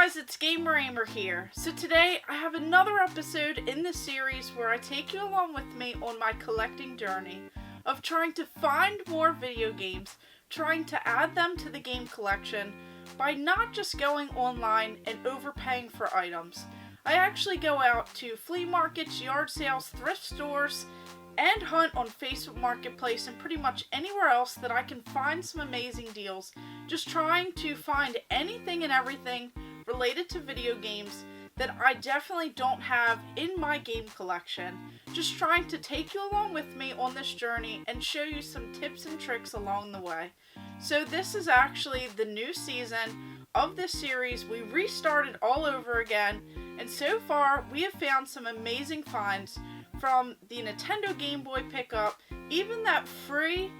guys, it's Ahmer here. So today I have another episode in this series where I take you along with me on my collecting journey of trying to find more video games, trying to add them to the game collection by not just going online and overpaying for items. I actually go out to flea markets, yard sales, thrift stores, and hunt on Facebook Marketplace and pretty much anywhere else that I can find some amazing deals, just trying to find anything and everything related to video games that I definitely don't have in my game collection. Just trying to take you along with me on this journey and show you some tips and tricks along the way. So this is actually the new season of this series. We restarted all over again, and so far we have found some amazing finds from the Nintendo Game Boy pickup, even that free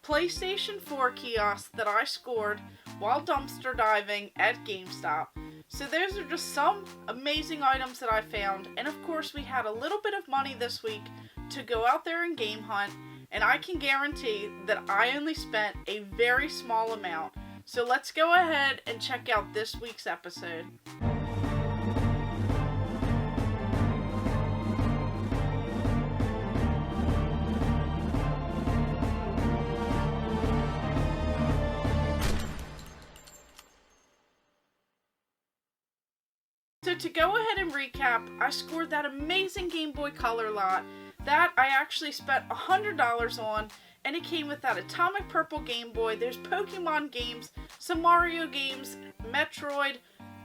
PlayStation 4 kiosk that I scored while dumpster diving at GameStop. So those are just some amazing items that I found, and of course we had a little bit of money this week to go out there and game hunt, and I can guarantee that I only spent a very small amount. So let's go ahead and check out this week's episode. So to go ahead and recap, I scored that amazing Game Boy Color lot that I actually spent $100 on, and it came with that Atomic Purple Game Boy. There's Pokemon games, some Mario games, Metroid,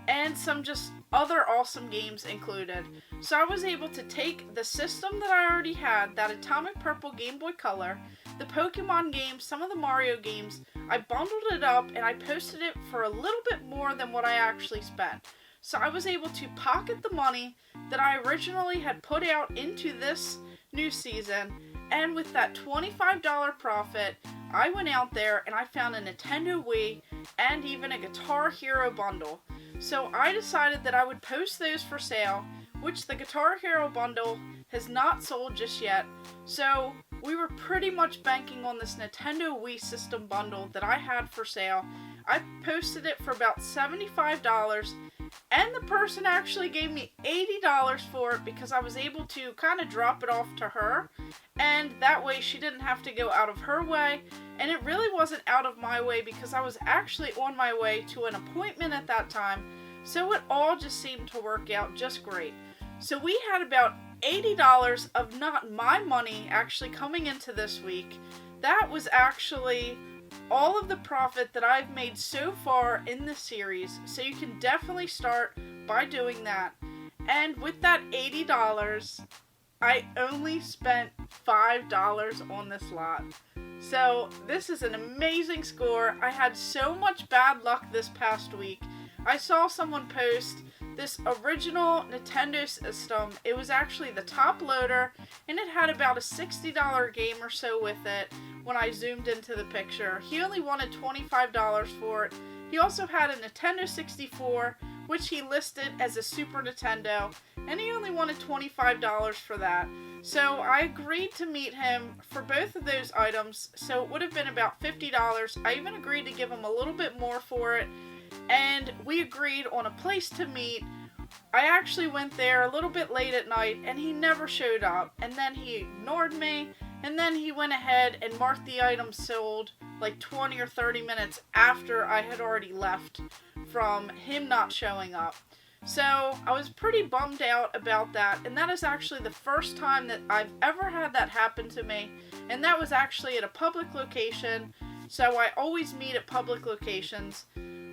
and some just other awesome games included. So I was able to take the system that I already had, that Atomic Purple Game Boy Color, the Pokemon games, some of the Mario games, I bundled it up and I posted it for a little bit more than what I actually spent. So I was able to pocket the money that I originally had put out into this new season, and with that $25 profit, I went out there and I found a Nintendo Wii and even a Guitar Hero bundle. So I decided that I would post those for sale, which the Guitar Hero bundle has not sold just yet. So we were pretty much banking on this Nintendo Wii system bundle that I had for sale. I posted it for about $75, and the person actually gave me $80 for it because I was able to kind of drop it off to her, and that way she didn't have to go out of her way, and it really wasn't out of my way because I was actually on my way to an appointment at that time, so it all just seemed to work out just great. So we had about $80 of not my money actually coming into this week. That was actually all of the profit that I've made so far in this series, so you can definitely start by doing that. And with that $80, I only spent $5 on this lot. So this is an amazing score. I had so much bad luck this past week. I saw someone post this original Nintendo system. It was actually the top loader, and it had about a $60 game or so with it when I zoomed into the picture. He only wanted $25 for it. He also had a Nintendo 64, which he listed as a Super Nintendo, and he only wanted $25 for that. So I agreed to meet him for both of those items, so it would have been about $50. I even agreed to give him a little bit more for it, and we agreed on a place to meet. I actually went there a little bit late at night, and he never showed up, and then he ignored me, and then he went ahead and marked the item sold like 20 or 30 minutes after I had already left from him not showing up. So I was pretty bummed out about that, and that is actually the first time that I've ever had that happen to me, and that was actually at a public location, so I always meet at public locations.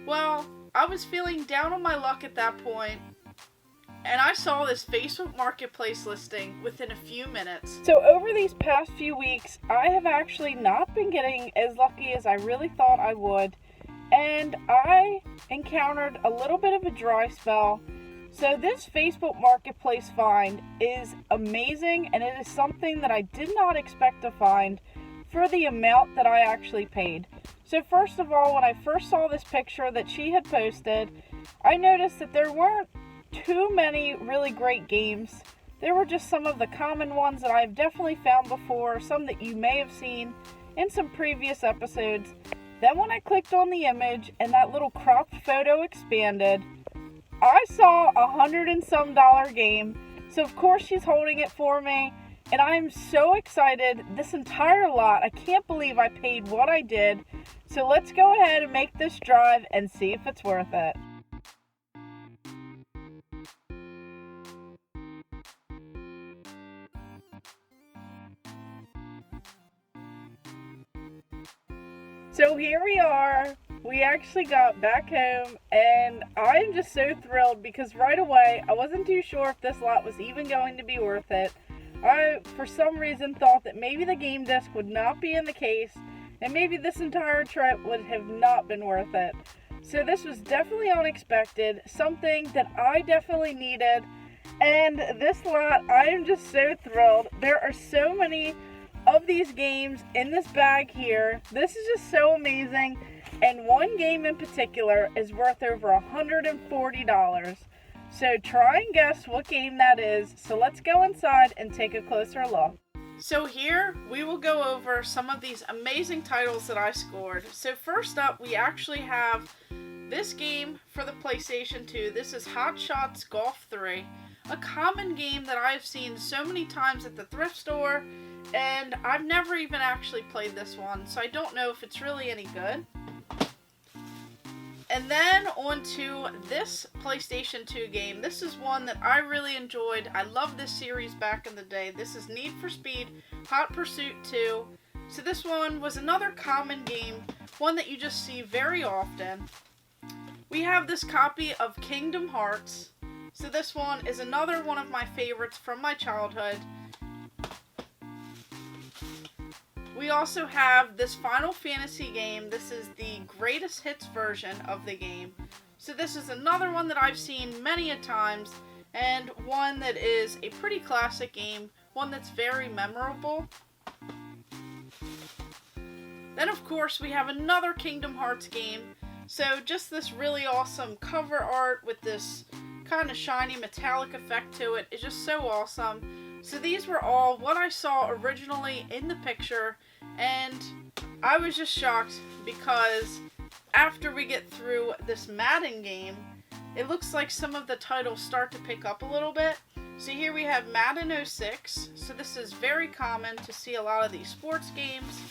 Well, I was feeling down on my luck at that point, and I saw this Facebook Marketplace listing within a few minutes. So over these past few weeks, I have actually not been getting as lucky as I really thought I would, and I encountered a little bit of a dry spell. So this Facebook Marketplace find is amazing, and it is something that I did not expect to find for the amount that I actually paid. So first of all, when I first saw this picture that she had posted, I noticed that there weren't too many really great games. There were just some of the common ones that I've definitely found before, some that you may have seen in some previous episodes. Then when I clicked on the image and that little cropped photo expanded, I saw $100 and some game, so of course she's holding it for me, and I'm so excited. This entire lot, I can't believe I paid what I did. So let's go ahead and make this drive and see if it's worth it. So here we are. We actually got back home, and I'm just so thrilled because right away I wasn't too sure if this lot was even going to be worth it. I, for some reason, thought that maybe the game disc would not be in the case, and maybe this entire trip would have not been worth it. So this was definitely unexpected, something that I definitely needed, and this lot, I am just so thrilled. There are so many of these games in this bag here. This is just so amazing, and one game in particular is worth over $140. So try and guess what game that is. So let's go inside and take a closer look. So here we will go over some of these amazing titles that I scored. So first up, we actually have this game for the PlayStation 2. This is Hot Shots Golf 3, a common game that I've seen so many times at the thrift store, and I've never even actually played this one, so I don't know if it's really any good. And then on to this PlayStation 2 game. This is one that I really enjoyed. I loved this series back in the day. This is Need for Speed Hot Pursuit 2. So this one was another common game, one that you just see very often. We have this copy of Kingdom Hearts. So this one is another one of my favorites from my childhood. We also have this Final Fantasy game. This is the greatest hits version of the game. So this is another one that I've seen many a times, and one that is a pretty classic game, one that's very memorable. Then of course we have another Kingdom Hearts game. So just this really awesome cover art with this kind of shiny metallic effect to it is just so awesome. So these were all what I saw originally in the picture, and I was just shocked because after we get through this Madden game, it looks like some of the titles start to pick up a little bit. So here we have Madden 06, so this is very common to see a lot of these sports games.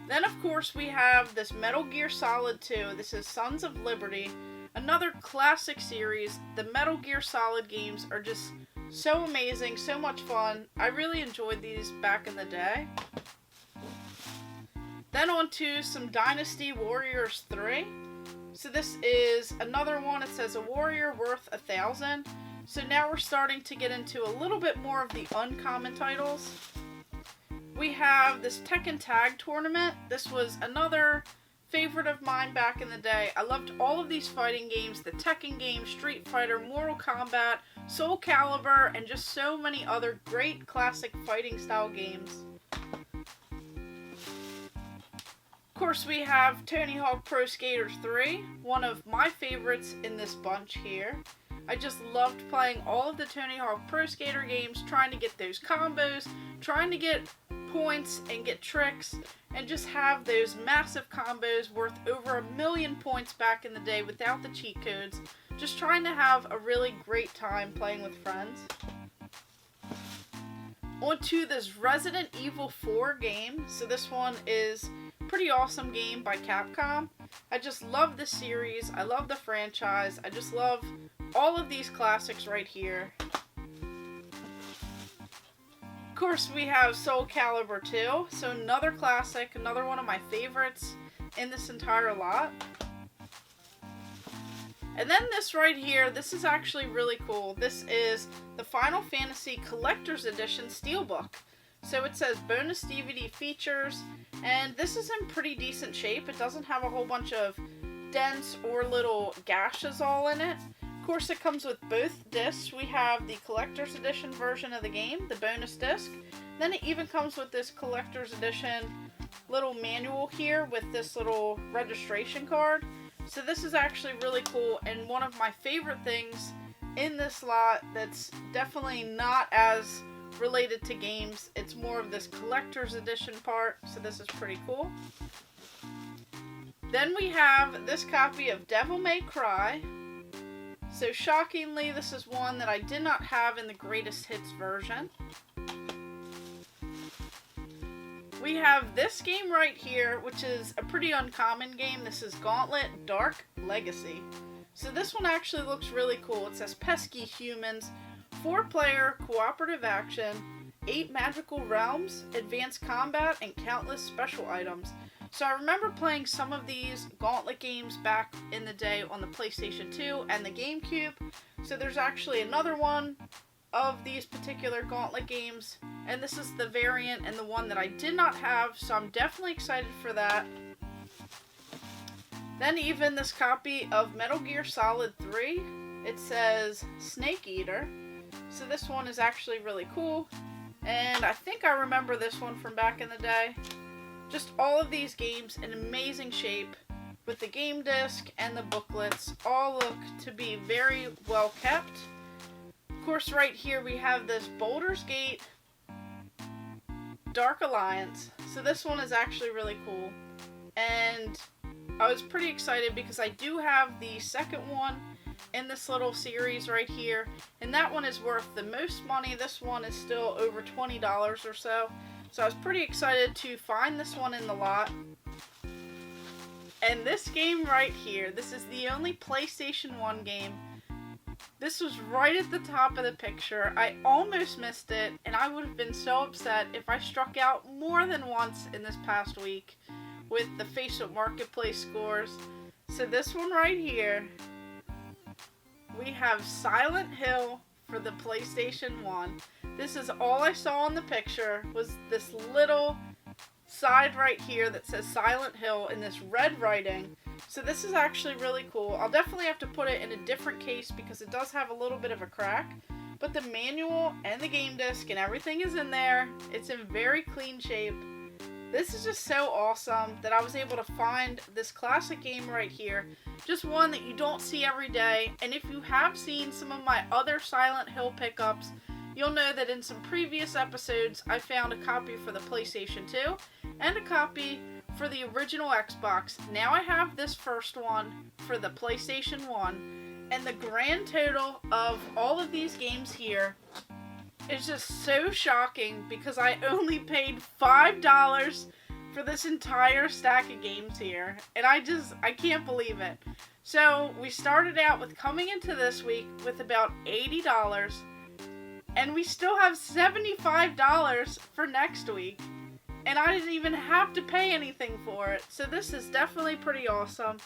Then of course we have this Metal Gear Solid 2, this is Sons of Liberty, another classic series. The Metal Gear Solid games are just so amazing, so much fun. I really enjoyed these back in the day. Then on to some Dynasty Warriors 3. So this is another one. It says a warrior worth 1,000. So now we're starting to get into a little bit more of the uncommon titles. We have this Tekken Tag Tournament. This was another favorite of mine back in the day. I loved all of these fighting games, the Tekken games, Street Fighter, Mortal Kombat, Soul Calibur, and just so many other great classic fighting style games. Of course, we have Tony Hawk Pro Skater 3, one of my favorites in this bunch here. I just loved playing all of the Tony Hawk Pro Skater games, trying to get those combos, trying to get points and get tricks, and just have those massive combos worth over 1,000,000 points back in the day without the cheat codes. Just trying to have a really great time playing with friends. On to this Resident Evil 4 game. So this one is a pretty awesome game by Capcom. I just love the series. I love the franchise. I just love all of these classics right here. Of course, we have Soul Calibur 2. So another classic, another one of my favorites in this entire lot. And then this right here, this is actually really cool. This is the Final Fantasy Collector's Edition Steelbook. So it says bonus DVD features, and this is in pretty decent shape. It doesn't have a whole bunch of dents or little gashes all in it. Of course, it comes with both discs. We have the Collector's Edition version of the game, the bonus disc. Then it even comes with this Collector's Edition little manual here with this little registration card. So this is actually really cool, and one of my favorite things in this lot that's definitely not as related to games. It's more of this collector's edition part, so this is pretty cool. Then we have this copy of Devil May Cry. So So shockingly, this is one that I did not have in the greatest hits version. We have this game right here, which is a pretty uncommon game. This is Gauntlet Dark Legacy. So this one actually looks really cool. It says Pesky Humans, 4-player cooperative action, 8 magical realms, advanced combat, and countless special items. So I remember playing some of these Gauntlet games back in the day on the PlayStation 2 and the GameCube. So there's actually another one of these particular Gauntlet games, and this is the variant and the one that I did not have, so I'm definitely excited for that. Then even this copy of Metal Gear Solid 3, it says Snake Eater. So this one is actually really cool, and I think I remember this one from back in the day. Just all of these games in amazing shape with the game disc and the booklets all look to be very well kept. Of course, right here we have this Baldur's Gate Dark Alliance. So this one is actually really cool. And I was pretty excited because I do have the second one in this little series right here. And that one is worth the most money. This one is still over $20 or so. So I was pretty excited to find this one in the lot. And this game right here, this is the only PlayStation 1 game. This was right at the top of the picture. I almost missed it, and I would have been so upset if I struck out more than once in this past week with the Facebook Marketplace scores. So this one right here, we have Silent Hill for the PlayStation 1. This is all I saw in the picture, was this little side right here that says Silent Hill in this red writing. So this is actually really cool. I'll definitely have to put it in a different case because it does have a little bit of a crack. But the manual and the game disc and everything is in there. It's in very clean shape. This is just so awesome that I was able to find this classic game right here. Just one that you don't see every day. And if you have seen some of my other Silent Hill pickups, you'll know that in some previous episodes I found a copy for the PlayStation 2 and a copy for the original Xbox. Now I have this first one for the PlayStation 1, and the grand total of all of these games here is just so shocking because I only paid $5 for this entire stack of games here, and I can't believe it. So we started out with coming into this week with about $80, and we still have $75 for next week. And I didn't even have to pay anything for it. So this is definitely pretty awesome.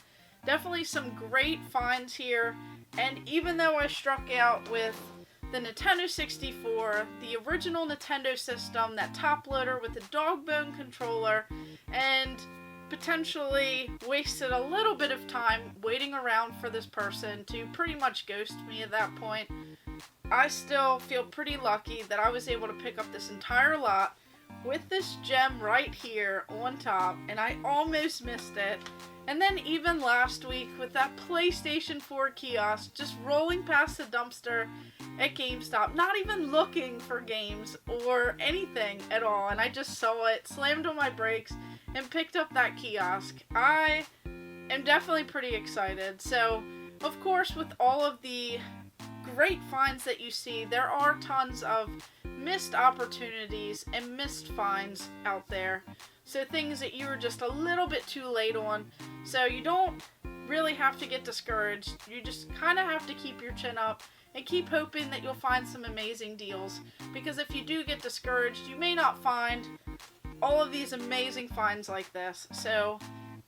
Definitely some great finds here. And even though I struck out with the Nintendo 64, the original Nintendo system, that top loader with the dog bone controller, and potentially wasted a little bit of time waiting around for this person to pretty much ghost me at that point, I still feel pretty lucky that I was able to pick up this entire lot with this gem right here on top, and I almost missed it. And then even last week with that PlayStation 4 kiosk, just rolling past the dumpster at GameStop, not even looking for games or anything at all, and I just saw it, slammed on my brakes, and picked up that kiosk. I am definitely pretty excited. So, of course, with all of the great finds that you see, there are tons of missed opportunities and missed finds out there. So things that you were just a little bit too late on. So you don't really have to get discouraged. You just kind of have to keep your chin up and keep hoping that you'll find some amazing deals. Because if you do get discouraged, you may not find all of these amazing finds like this. So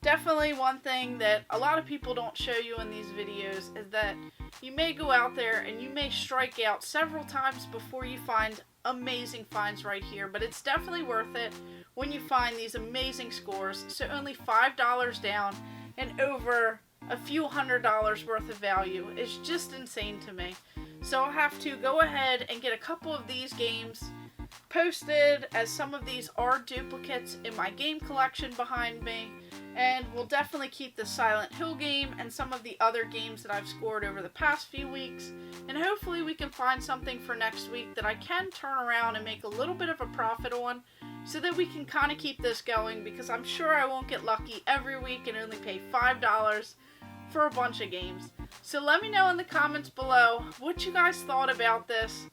definitely one thing that a lot of people don't show you in these videos is that you may go out there and you may strike out several times before you find amazing finds right here, but it's definitely worth it when you find these amazing scores. So only $5 down and over a few $100s worth of value is just insane to me. So I'll have to go ahead and get a couple of these games posted, as some of these are duplicates in my game collection behind me. And we'll definitely keep the Silent Hill game and some of the other games that I've scored over the past few weeks. And hopefully we can find something for next week that I can turn around and make a little bit of a profit on, so that we can kind of keep this going, because I'm sure I won't get lucky every week and only pay $5 for a bunch of games. So let me know in the comments below what you guys thought about this.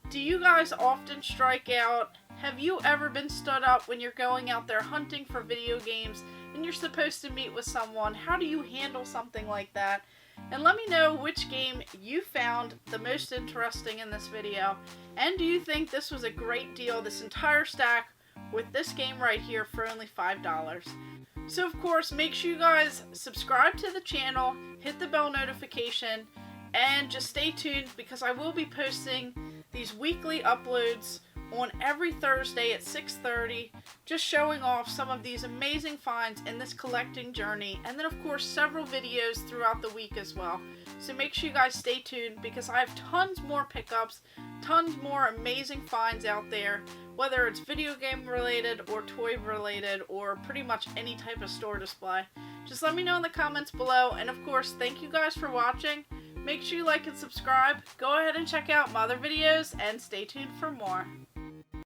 Do you guys often strike out? Have you ever been stood up when you're going out there hunting for video games and you're supposed to meet with someone? How do you handle something like that? And let me know which game you found the most interesting in this video. And do you think this was a great deal, this entire stack with this game right here for only $5? So of course, make sure you guys subscribe to the channel, hit the bell notification, and just stay tuned because I will be posting these weekly uploads on every Thursday at 6:30, just showing off some of these amazing finds in this collecting journey, and then of course several videos throughout the week as well. So make sure you guys stay tuned because I have tons more pickups, tons more amazing finds out there, whether it's video game related or toy related or pretty much any type of store display. Just let me know in the comments below, and of course thank you guys for watching. Make sure you like and subscribe. Go ahead and check out my other videos and stay tuned for more.